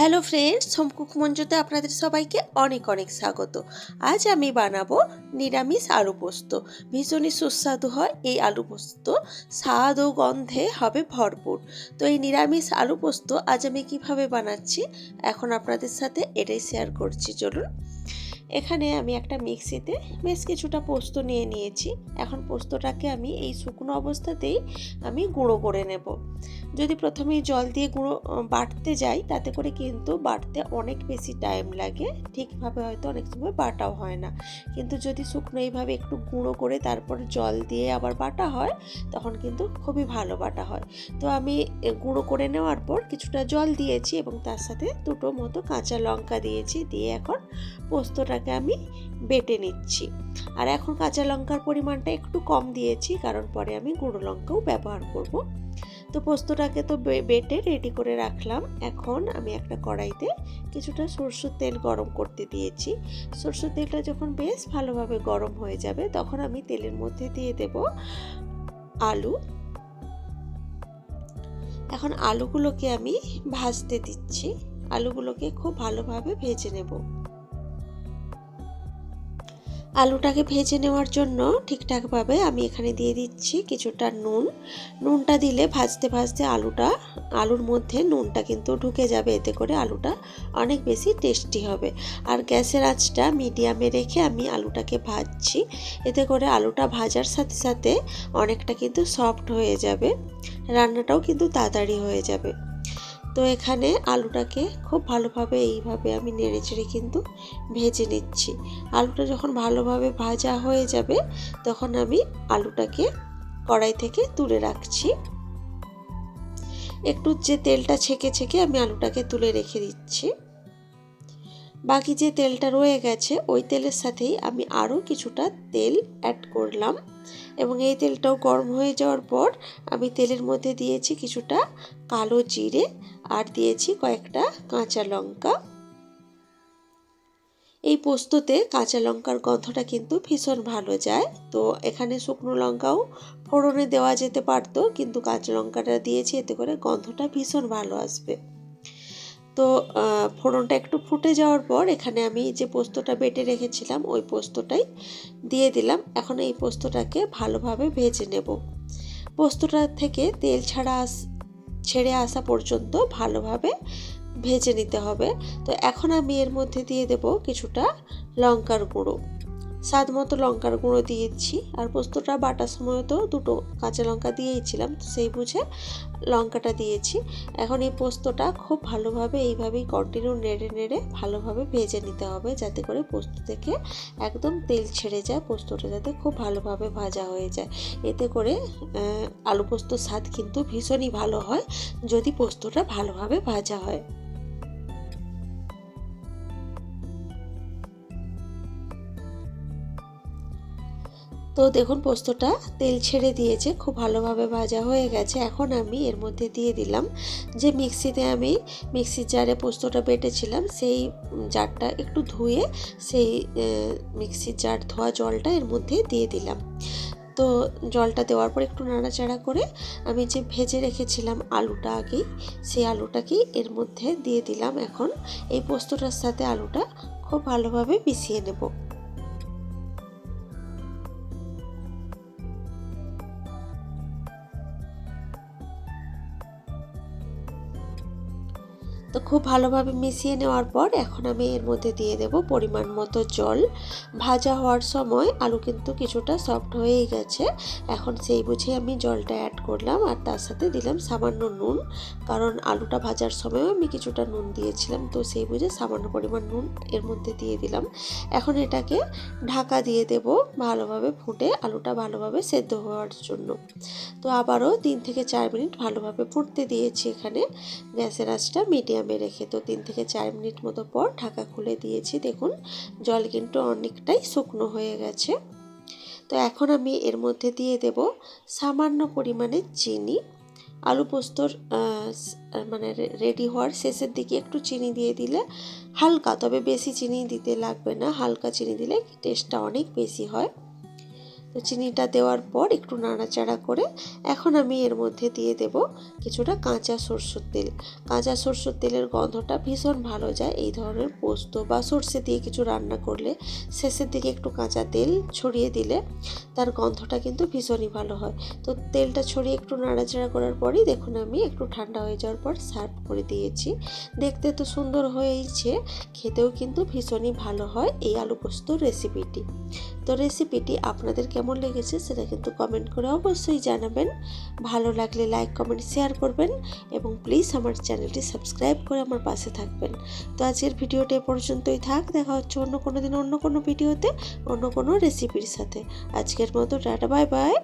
Hello friends, home cook মঞ্জুতে আপনাদের সবাইকে অনেক অনেক স্বাগত। আজ আমি বানাবো নিরামিষ আলু পোস্ত। ভীষণই সুস্বাদু হয় এই আলু পোস্ত, স্বাদ ও গন্ধে হবে ভরপুর। তো এই নিরামিষ আলু পোস্ত আজ আমি কিভাবে বানাচ্ছি এখন আপনাদের সাথে এটাই শেয়ার করছি। চলুন। এখানে আমি একটা মিক্সিতে বেশ কিছুটা পোস্ত নিয়ে নিয়েছি। এখন পোস্তটাকে আমি এই শুকনো অবস্থাতেই আমি গুঁড়ো করে নেব। যদি প্রথমেই জল দিয়ে গুঁড়ো বাটতে যাই তাতে করে কিন্তু বাটতে অনেক বেশি টাইম লাগে, ঠিকভাবে হয়তো অনেক সময় বাটাও হয় না। কিন্তু যদি শুকনো এইভাবে একটু গুঁড়ো করে তারপর জল দিয়ে আবার বাটা হয় তখন কিন্তু খুবই ভালো বাটা হয়। তো আমি গুঁড়ো করে নেওয়ার পর কিছুটা জল দিয়েছি এবং তার সাথে দুটো মতো কাঁচা লঙ্কা দিয়েছি, দিয়ে এখন পোস্তটাকে আমি বেটে নিচ্ছি। আর এখন কাঁচা লঙ্কার পরিমাণটা একটু কম দিয়েছি, কারণ পরে আমি গুঁড়ো লঙ্কাও ব্যবহার করব। তো পোস্তটাকে তো বেটে রেডি করে রাখলাম। এখন আমি একটা কড়াইতে কিছুটা সরষের তেল গরম করতে দিয়েছি। সরষের তেলটা যখন বেশ ভালোভাবে গরম হয়ে যাবে তখন আমি তেলের মধ্যে দিয়ে দেব আলু। এখন আলুগুলোকে আমি ভাজতে দিচ্ছি। আলুগুলোকে খুব ভালোভাবে ভেজে নেব। আলুটাকে ভেজে নেওয়ার জন্য ঠিকঠাকভাবে আমি এখানে দিয়ে দিচ্ছি কিছুটা নুন। নুনটা দিলে ভাজতে ভাজতে আলুর মধ্যে নুনটা কিন্তু ঢুকে যাবে, এতে করে আলুটা অনেক বেশি টেস্টি হবে। আর গ্যাসের আঁচটা মিডিয়ামে রেখে আমি আলুটাকে ভাজছি, এতে করে আলুটা ভাজার সাথে সাথে অনেকটা কিন্তু সফট হয়ে যাবে, রান্নাটাও কিন্তু তাড়াতাড়ি হয়ে যাবে। তো এখানে আলুটাকে খুব ভালোভাবে এইভাবে আমি নেড়েচেড়ে কিন্তু ভেজে নিচ্ছি। আলুটা যখন ভালোভাবে ভাজা হয়ে যাবে তখন আমি আলুটাকে কড়াই থেকে তুলে রাখছি। একটু যে তেলটা ছেঁকে ছেঁকে আমি আলুটাকে তুলে রেখে দিচ্ছি। বাকি যে তেলটা রয়ে গেছে ওই তেলের সাথেই আমি আরও কিছুটা তেল অ্যাড করলাম এবং এই তেলটাও গরম হয়ে যাওয়ার পর আমি তেলের মধ্যে দিয়েছি কিছুটা কালো জিরে আর দিয়েছি কয়েকটা কাঁচা লঙ্কা। এই পোস্ততে কাঁচা লঙ্কার গন্ধটা কিন্তু ভীষণ ভালো যায়। তো এখানে শুকনো লঙ্কাও ফোড়নে দেওয়া যেতে পারতো, কিন্তু কাঁচা লঙ্কাটা দিয়েছি, এতে করে গন্ধটা ভীষণ ভালো আসবে। তো ফোড়নটা একটু ফুটে যাওয়ার পর এখানে আমি যে পোস্তটা বেটে রেখেছিলাম ওই পোস্তটাই দিয়ে দিলাম। এখন এই পোস্তটাকে ভালোভাবে ভেজে নেব। পোস্তটা থেকে তেল ছেড়ে আসা পর্যন্ত ভালোভাবে ভেজে নিতে হবে। তো এখন আমি এর মধ্যে দিয়ে দেব কিছুটা লঙ্কার গুঁড়ো। স্বাদ মতো লঙ্কার গুঁড়ো দিয়েছি, আর পোস্তটা বাটার সময় তো দুটো কাঁচা লঙ্কা দিয়েছিলাম, তো সেই বুঝে লঙ্কাটা দিয়েছি। এখন এই পোস্তটা খুব ভালোভাবে এইভাবেই কন্টিনিউ নেড়ে নেড়ে ভালোভাবে ভেজে নিতে হবে, যাতে করে পোস্ত থেকে একদম তেল ছেড়ে যায়, পোস্তটা যাতে খুব ভালোভাবে ভাজা হয়ে যায়। এতে করে আলু পোস্তর স্বাদ কিন্তু ভীষণই ভালো হয় যদি পোস্তটা ভালোভাবে ভাজা হয়। তো দেখুন পোস্তটা তেল ছেড়ে দিয়েছে, খুব ভালোভাবে ভাজা হয়ে গেছে। এখন আমি এর মধ্যে দিয়ে দিলাম যে মিক্সির জারে পোস্তটা বেটেছিলাম, সেই জারটা একটু ধুয়ে সেই মিক্সির জার ধোয়া জলটা এর মধ্যে দিয়ে দিলাম। তো জলটা দেওয়ার পর একটু নাড়াচাড়া করে আমি যে ভেজে রেখেছিলাম আলুটা আগেই, সেই আলুটাকেই এর মধ্যে দিয়ে দিলাম। এখন এই পোস্তটার সাথে আলুটা খুব ভালোভাবে মিশিয়ে নেব। তো খুব ভালোভাবে মিশিয়ে নেওয়ার পর এখন আমি এর মধ্যে দিয়ে দেব পরিমাণ মতো জল। ভাজা হওয়ার সময় আলু কিন্তু কিছুটা সফট হয়েই গেছে, এখন সেই বুঝে আমি জলটা অ্যাড করলাম আর তার সাথে দিলাম সামান্য নুন, কারণ আলুটা ভাজার সময়ও আমি কিছুটা নুন দিয়েছিলাম, তো সেই বুঝে সামান্য পরিমাণ নুন এর মধ্যে দিয়ে দিলাম। এখন এটাকে ঢাকা দিয়ে দেব ভালোভাবে ফুটে, আলুটা ভালোভাবে সেদ্ধ হওয়ার জন্য। তো আবারও 3 থেকে 4 মিনিট ভালোভাবে ফুটতে দিয়েছি এখানে গ্যাসের আঁচটা মিডিয়ামে রেখে। তো 3 থেকে 4 মিনিট মতো পর ঢাকা খুলে দিয়েছি। দেখুন জল কিন্তু অনেকটাই শুকনো হয়ে গেছে। তো এখন আমি এর মধ্যে দিয়ে দেব সামান্য পরিমাণে চিনি। আলু পোস্তর মানে রেডি হওয়ার শেষের দিকে একটু চিনি দিয়ে দিলে হালকা, তবে বেশি চিনি দিতে লাগবে না, হালকা চিনি দিলে টেস্টটা অনেক বেশি হয়। তো চিনিটা দেওয়ার পর একটু নাড়াচাড়া করে এখন আমি এর মধ্যে দিয়ে দেব কিছুটা কাঁচা সরষের তেল। কাঁচা সরষের তেলের গন্ধটা ভীষণ ভালো যায় এই ধরনের পোস্ত বা সরষে দিয়ে কিছু রান্না করলে। শেষের দিকে একটু কাঁচা তেল ছড়িয়ে দিলে তার গন্ধটা কিন্তু ভীষণই ভালো হয়। তো তেলটা ছড়িয়ে একটু নাড়াচাড়া করার পরই দেখুন আমি একটু ঠান্ডা হয়ে যাওয়ার পর সার্ভ করে দিয়েছি। দেখতে তো সুন্দর হয়েইছে, খেতেও কিন্তু ভীষণই ভালো হয় এই আলু পোস্ত রেসিপিটি। তো রেসিপিটি আপনাদের কেমন লেগেছে সেটা কিন্তু কমেন্ট করে অবশ্যই জানাবেন। ভালো লাগলে লাইক কমেন্ট শেয়ার করবেন এবং প্লিজ আমার চ্যানেলটি সাবস্ক্রাইব করে আমার পাশে থাকবেন। তো আজকের ভিডিওটা এ পর্যন্তই থাক, দেখা হচ্ছে অন্য কোনো দিন অন্য কোনো ভিডিওতে অন্য কোনো রেসিপির সাথে। আজকের মতো টাটা, বাই বাই।